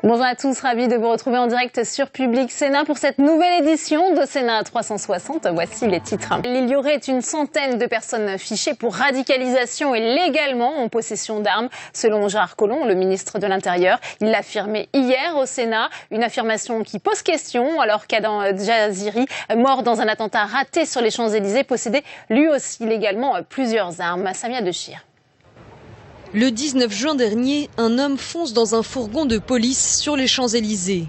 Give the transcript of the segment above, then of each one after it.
Bonjour à tous, ravi de vous retrouver en direct sur Public Sénat pour cette nouvelle édition de Sénat 360. Voici les titres. Il y aurait une centaine de personnes fichées pour radicalisation et légalement en possession d'armes, selon Gérard Collomb, le ministre de l'Intérieur. Il l'a affirmé hier au Sénat, une affirmation qui pose question alors qu'Adam Jaziri, mort dans un attentat raté sur les Champs-Élysées, possédait lui aussi légalement plusieurs armes. Samia Dechir. Le 19 juin dernier, un homme fonce dans un fourgon de police sur les Champs-Élysées.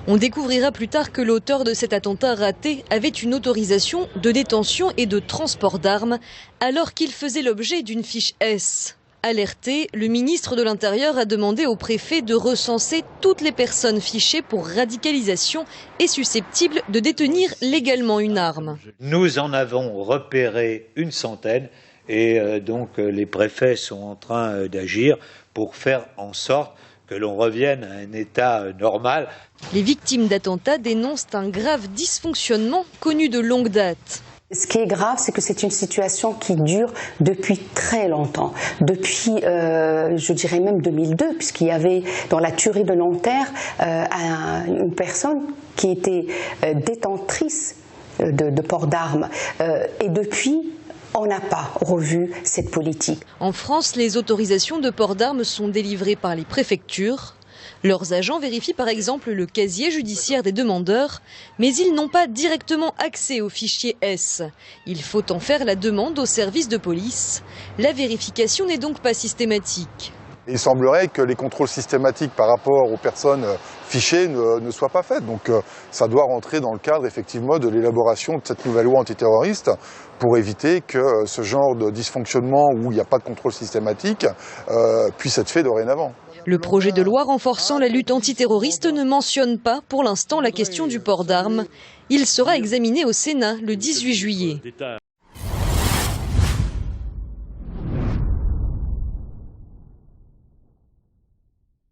On découvrira plus tard que l'auteur de cet attentat raté avait une autorisation de détention et de transport d'armes alors qu'il faisait l'objet d'une fiche S. Alerté, le ministre de l'Intérieur a demandé au préfet de recenser toutes les personnes fichées pour radicalisation et susceptibles de détenir légalement une arme. Nous en avons repéré une centaine. Et donc les préfets sont en train d'agir pour faire en sorte que l'on revienne à un état normal. Les victimes d'attentats dénoncent un grave dysfonctionnement connu de longue date. Ce qui est grave, c'est que c'est une situation qui dure depuis très longtemps, depuis, je dirais même 2002, puisqu'il y avait dans la tuerie de Nanterre une personne qui était détentrice de port d'armes. Et depuis, on n'a pas revu cette politique. En France, les autorisations de port d'armes sont délivrées par les préfectures. Leurs agents vérifient par exemple le casier judiciaire des demandeurs, mais ils n'ont pas directement accès au fichier S. Il faut en faire la demande au service de police. La vérification n'est donc pas systématique. Il semblerait que les contrôles systématiques par rapport aux personnes fichées ne soient pas faits. Donc ça doit rentrer dans le cadre effectivement de l'élaboration de cette nouvelle loi antiterroriste pour éviter que ce genre de dysfonctionnement où il n'y a pas de contrôle systématique puisse être fait dorénavant. Le projet de loi renforçant la lutte antiterroriste ne mentionne pas pour l'instant la question du port d'armes. Il sera examiné au Sénat le 18 juillet.